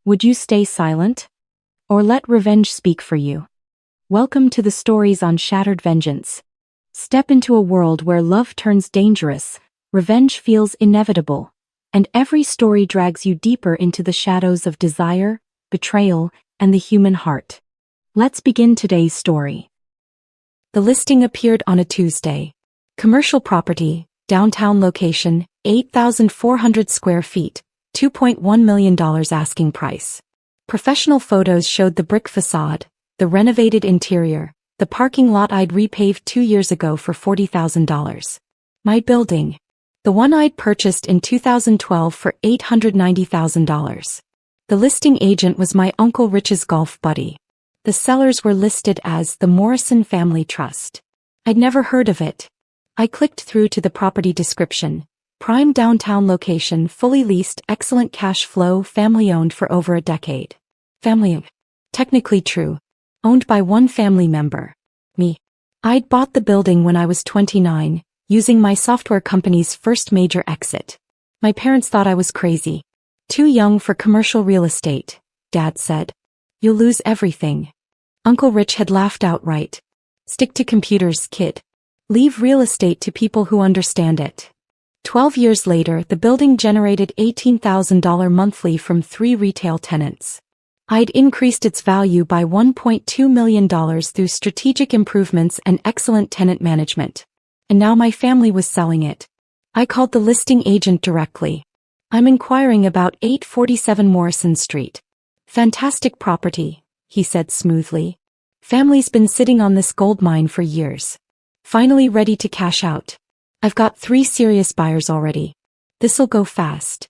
Would you stay silent? Or let revenge speak for you? Welcome to the stories on Shattered Vengeance. Step into a world where love turns dangerous, revenge feels inevitable, and every story drags you deeper into the shadows of desire, betrayal, and the human heart. Let's begin today's story. The listing appeared on a Tuesday. Commercial property, downtown location, 8,400 square feet, $2.1 million asking price. Professional photos showed the brick facade, the renovated interior, the parking lot I'd repaved 2 years ago for $40,000. My building. The one I'd purchased in 2012 for $890,000. The listing agent was my Uncle Rich's golf buddy. The sellers were listed as the Morrison Family Trust. I'd never heard of it. I clicked through to the property description. Prime downtown location, fully leased, excellent cash flow, family-owned for over a decade. Family. Technically true. Owned by one family member. Me. I'd bought the building when I was 29, using my software company's first major exit. My parents thought I was crazy. Too young for commercial real estate, Dad said. You'll lose everything. Uncle Rich had laughed outright. Stick to computers, kid. Leave real estate to people who understand it. 12 years later, the building generated $18,000 monthly from 3 retail tenants. I'd increased its value by $1.2 million through strategic improvements and excellent tenant management. And now my family was selling it. I called the listing agent directly. I'm inquiring about 847 Morrison Street. Fantastic property, he said smoothly. Family's been sitting on this gold mine for years. Finally ready to cash out. I've got 3 serious buyers already. This'll go fast.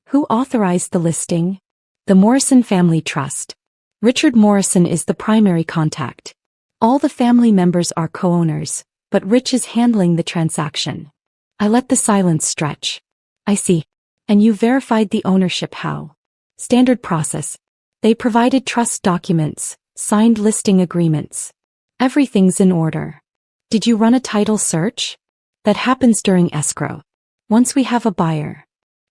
Who authorized the listing? The Morrison Family Trust. Richard Morrison is the primary contact. All the family members are co-owners, but Rich is handling the transaction. I let the silence stretch. I see. And you verified the ownership how? Standard process. They provided trust documents, signed listing agreements. Everything's in order. Did you run a title search? That happens during escrow. Once we have a buyer.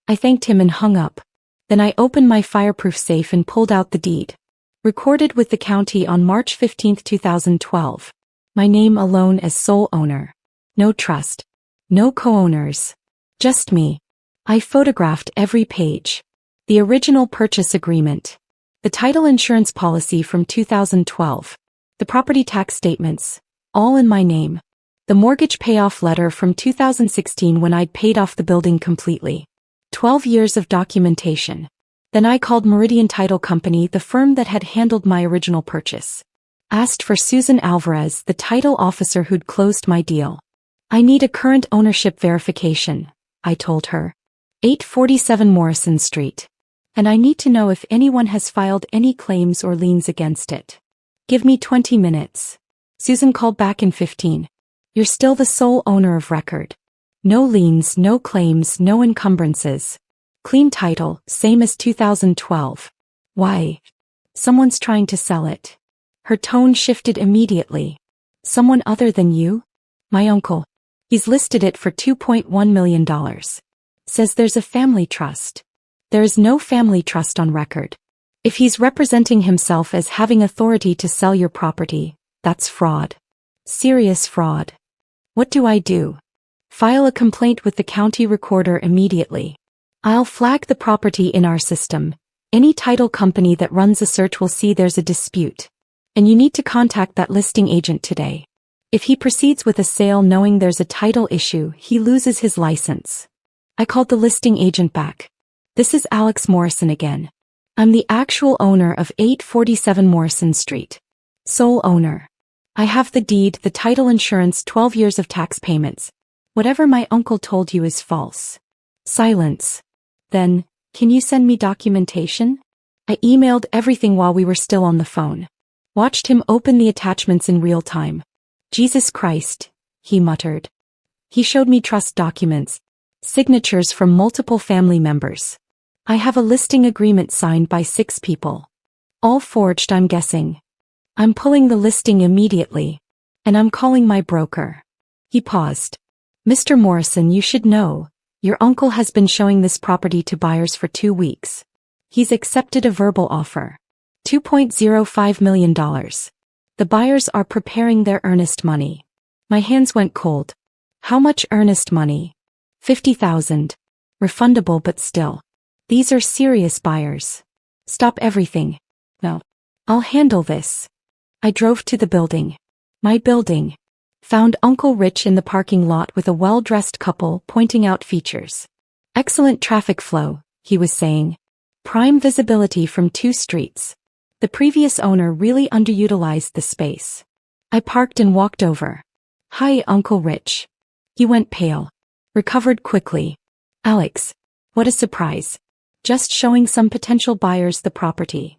I thanked him and hung up. Then I opened my fireproof safe and pulled out the deed. Recorded with the county on March 15, 2012. My name alone as sole owner. No trust. No co-owners. Just me. I photographed every page. The original purchase agreement. The title insurance policy from 2012. The property tax statements. All in my name. The mortgage payoff letter from 2016 when I'd paid off the building completely. 12 years of documentation. Then I called Meridian Title Company, the firm that had handled my original purchase. Asked for Susan Alvarez, the title officer who'd closed my deal. I need a current ownership verification, I told her. 847 Morrison Street. And I need to know if anyone has filed any claims or liens against it. Give me 20 minutes. Susan called back in 15. You're still the sole owner of record. No liens, no claims, no encumbrances. Clean title, same as 2012. Why? Someone's trying to sell it. Her tone shifted immediately. Someone other than you? My uncle. He's listed it for $2.1 million. Says there's a family trust. There is no family trust on record. If he's representing himself as having authority to sell your property, that's fraud. Serious fraud. What do I do? File a complaint with the county recorder immediately. I'll flag the property in our system. Any title company that runs a search will see there's a dispute. And you need to contact that listing agent today. If he proceeds with a sale knowing there's a title issue, he loses his license. I called the listing agent back. This is Alex Morrison again. I'm the actual owner of 847 Morrison Street. Sole owner. I have the deed, the title insurance, 12 years of tax payments. Whatever my uncle told you is false. Silence. Then, can you send me documentation? I emailed everything while we were still on the phone. Watched him open the attachments in real time. Jesus Christ, he muttered. He showed me trust documents. Signatures from multiple family members. I have a listing agreement signed by 6 people. All forged, I'm guessing. I'm pulling the listing immediately. And I'm calling my broker. He paused. Mr. Morrison, you should know. Your uncle has been showing this property to buyers for 2 weeks. He's accepted a verbal offer. $2.05 million. The buyers are preparing their earnest money. My hands went cold. How much earnest money? $50,000. Refundable but still. These are serious buyers. Stop everything. No. I'll handle this. I drove to the building. My building. Found Uncle Rich in the parking lot with a well-dressed couple pointing out features. Excellent traffic flow, he was saying. Prime visibility from 2 streets. The previous owner really underutilized the space. I parked and walked over. Hi, Uncle Rich. He went pale. Recovered quickly. Alex. What a surprise. Just showing some potential buyers the property.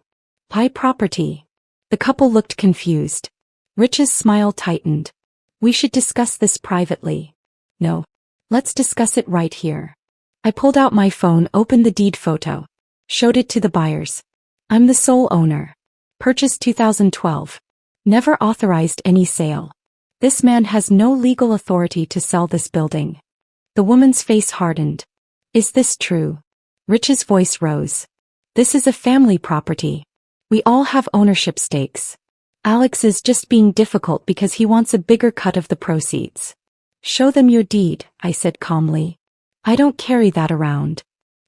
Buy property. The couple looked confused. Rich's smile tightened. We should discuss this privately. No. Let's discuss it right here. I pulled out my phone, opened the deed photo. Showed it to the buyers. I'm the sole owner. Purchased 2012. Never authorized any sale. This man has no legal authority to sell this building. The woman's face hardened. Is this true? Rich's voice rose. This is a family property. We all have ownership stakes. Alex is just being difficult because he wants a bigger cut of the proceeds. Show them your deed, I said calmly. I don't carry that around.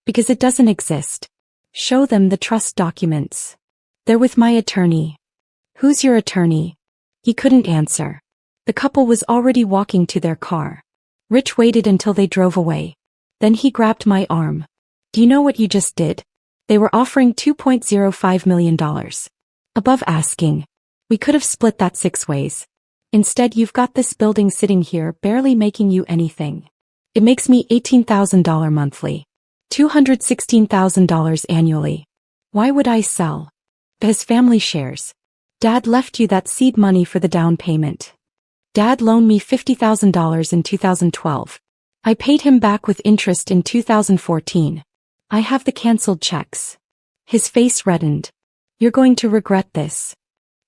Because it doesn't exist. Show them the trust documents. They're with my attorney. Who's your attorney? He couldn't answer. The couple was already walking to their car. Rich waited until they drove away. Then he grabbed my arm. Do you know what you just did? They were offering $2.05 million. Above asking. We could have split that 6 ways. Instead, you've got this building sitting here barely making you anything. It makes me $18,000 monthly. $216,000 annually. Why would I sell? Because family shares. Dad left you that seed money for the down payment. Dad loaned me $50,000 in 2012. I paid him back with interest in 2014. I have the canceled checks. His face reddened. You're going to regret this.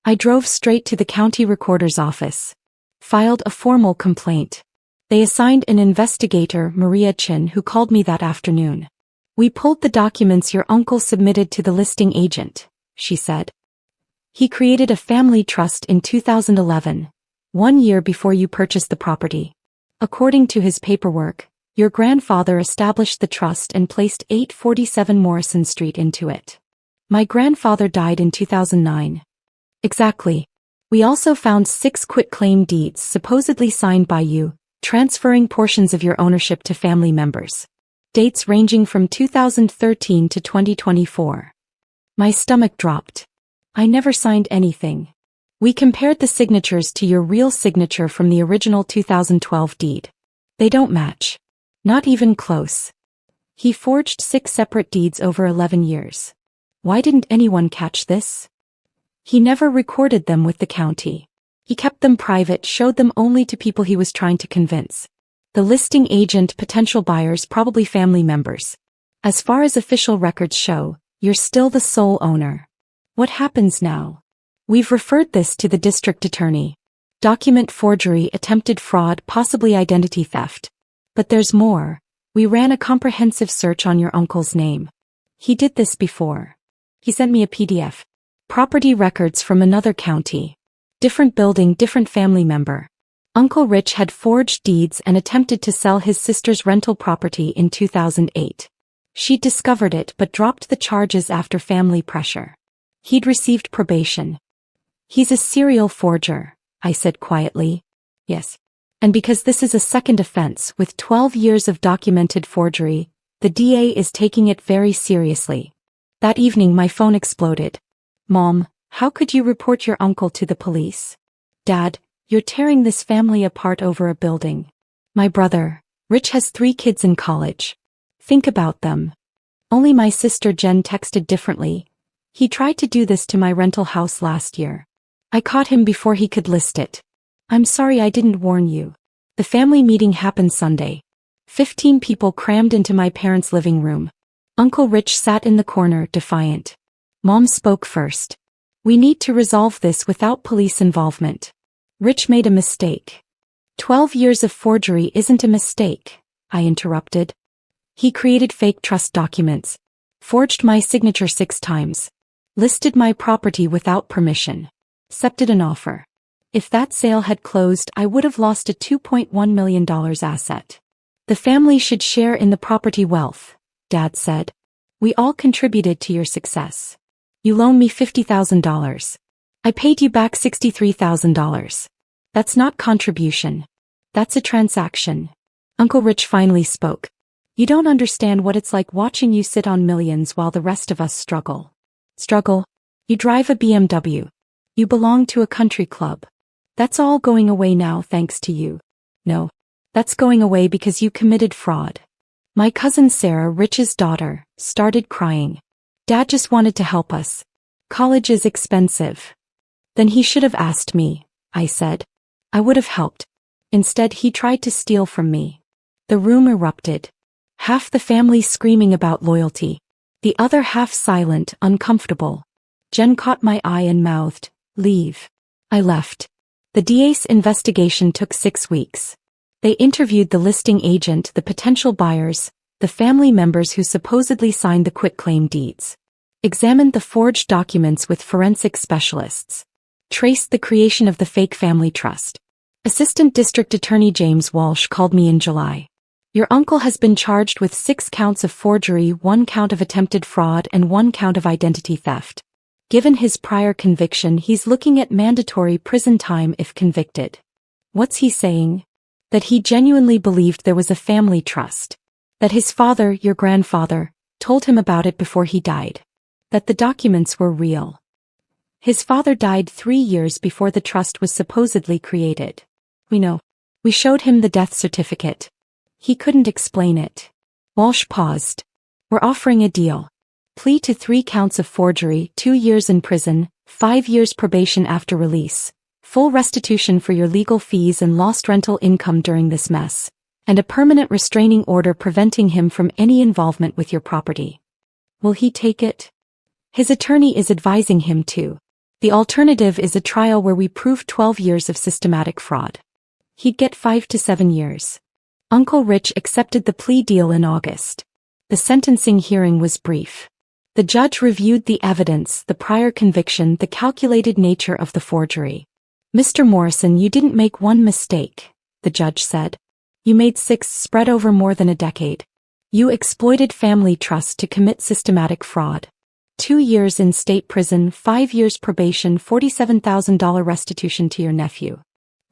I drove straight to the county recorder's office. Filed a formal complaint. They assigned an investigator, Maria Chin, who called me that afternoon. We pulled the documents your uncle submitted to the listing agent, she said. He created a family trust in 2011, 1 year before you purchased the property. According to his paperwork, your grandfather established the trust and placed 847 Morrison Street into it. My grandfather died in 2009. Exactly. We also found 6 quitclaim deeds supposedly signed by you, transferring portions of your ownership to family members. Dates ranging from 2013 to 2024. My stomach dropped. I never signed anything. We compared the signatures to your real signature from the original 2012 deed. They don't match. Not even close. He forged 6 separate deeds over 11 years. Why didn't anyone catch this? He never recorded them with the county. He kept them private, showed them only to people he was trying to convince. The listing agent, potential buyers, probably family members. As far as official records show, you're still the sole owner. What happens now? We've referred this to the district attorney. Document forgery, attempted fraud, possibly identity theft. But there's more. We ran a comprehensive search on your uncle's name. He did this before. He sent me a PDF. Property records from another county. Different building, different family member. Uncle Rich had forged deeds and attempted to sell his sister's rental property in 2008. She'd discovered it but dropped the charges after family pressure. He'd received probation. He's a serial forger, I said quietly. Yes. And because this is a second offense with 12 years of documented forgery, the DA is taking it very seriously. That evening my phone exploded. Mom, how could you report your uncle to the police? Dad, you're tearing this family apart over a building. My brother, Rich, has 3 kids in college. Think about them. Only my sister Jen texted differently. He tried to do this to my rental house last year. I caught him before he could list it. I'm sorry I didn't warn you. The family meeting happened Sunday. 15 people crammed into my parents' living room. Uncle Rich sat in the corner, defiant. Mom spoke first. We need to resolve this without police involvement. Rich made a mistake. 12 years of forgery isn't a mistake, I interrupted. He created fake trust documents. forged my signature 6 times, listed my property without permission, accepted an offer. If that sale had closed, I would have lost a $2.1 million asset. The family should share in the property wealth, Dad said. We all contributed to your success. You loaned me $50,000. I paid you back $63,000. That's not contribution. That's a transaction. Uncle Rich finally spoke. You don't understand what it's like watching you sit on millions while the rest of us struggle. Struggle? You drive a BMW. You belong to a country club. That's all going away now thanks to you. No. That's going away because you committed fraud. My cousin Sarah, Rich's daughter, started crying. Dad just wanted to help us. College is expensive. Then he should have asked me, I said. I would have helped. Instead, he tried to steal from me. The room erupted. Half the family screaming about loyalty. The other half silent, uncomfortable. Jen caught my eye and mouthed, "Leave." I left. The DA's investigation took 6 weeks. They interviewed the listing agent, the potential buyers, the family members who supposedly signed the quitclaim deeds. Examined the forged documents with forensic specialists. Traced the creation of the fake family trust. Assistant District Attorney James Walsh called me in July. Your uncle has been charged with 6 counts of forgery, 1 count of attempted fraud, and 1 count of identity theft. Given his prior conviction, he's looking at mandatory prison time if convicted. What's he saying? That he genuinely believed there was a family trust. That his father, your grandfather, told him about it before he died. That the documents were real. His father died 3 years before the trust was supposedly created. We know. We showed him the death certificate. He couldn't explain it. Walsh paused. We're offering a deal. Plea to 3 counts of forgery, 2 years in prison, 5 years probation after release, full restitution for your legal fees and lost rental income during this mess, and a permanent restraining order preventing him from any involvement with your property. Will he take it? His attorney is advising him to. The alternative is a trial where we prove 12 years of systematic fraud. He'd get 5 to 7 years. Uncle Rich accepted the plea deal in August. The sentencing hearing was brief. The judge reviewed the evidence, the prior conviction, the calculated nature of the forgery. Mr. Morrison, you didn't make one mistake, the judge said. You made 6 spread over more than a decade. You exploited family trust to commit systematic fraud. 2 years in state prison, 5 years probation, $47,000 restitution to your nephew.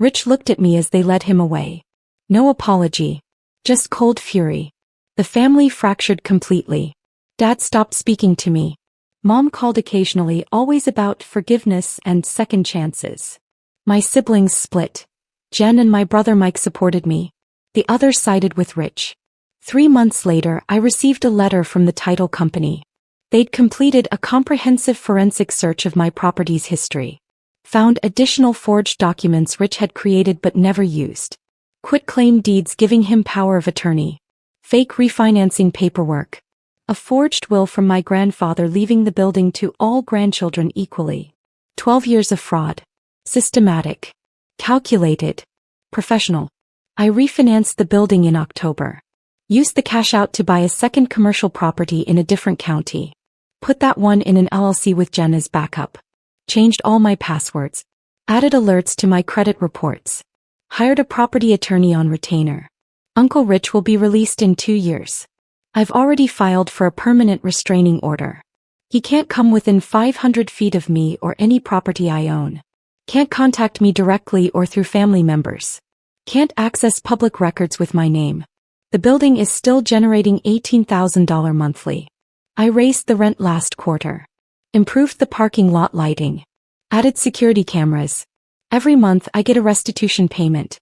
Rich looked at me as they led him away. No apology. Just cold fury. The family fractured completely. Dad stopped speaking to me. Mom called occasionally, always about forgiveness and second chances. My siblings split. Jen and my brother Mike supported me. The others sided with Rich. 3 months later, I received a letter from the title company. They'd completed a comprehensive forensic search of my property's history. Found additional forged documents Rich had created but never used. Quitclaim deeds giving him power of attorney. Fake refinancing paperwork. A forged will from my grandfather leaving the building to all grandchildren equally. 12 years of fraud. Systematic. Calculated. Professional. I refinanced the building in October. Used the cash out to buy a second commercial property in a different county. Put that one in an LLC with Jen as backup. Changed all my passwords. Added alerts to my credit reports. Hired a property attorney on retainer. Uncle Rich will be released in 2 years. I've already filed for a permanent restraining order. He can't come within 500 feet of me or any property I own. Can't contact me directly or through family members. Can't access public records with my name. The building is still generating $18,000 monthly. I raised the rent last quarter. Improved the parking lot lighting. Added security cameras. Every month I get a restitution payment.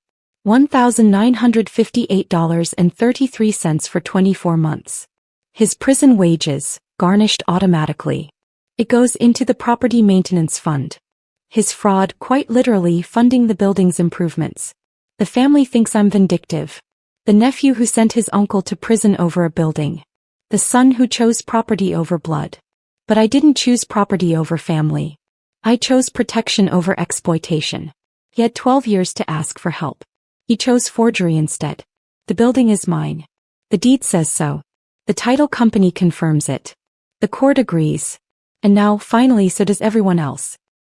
$1,958.33 for 24 months. His prison wages, garnished automatically. It goes into the property maintenance fund. His fraud, quite literally funding the building's improvements. The family thinks I'm vindictive. The nephew who sent his uncle to prison over a building. The son who chose property over blood. But I didn't choose property over family. I chose protection over exploitation. He had 12 years to ask for help. He chose forgery instead. The building is mine. The deed says so. The title company confirms it. The court agrees. And now, finally, so does everyone else.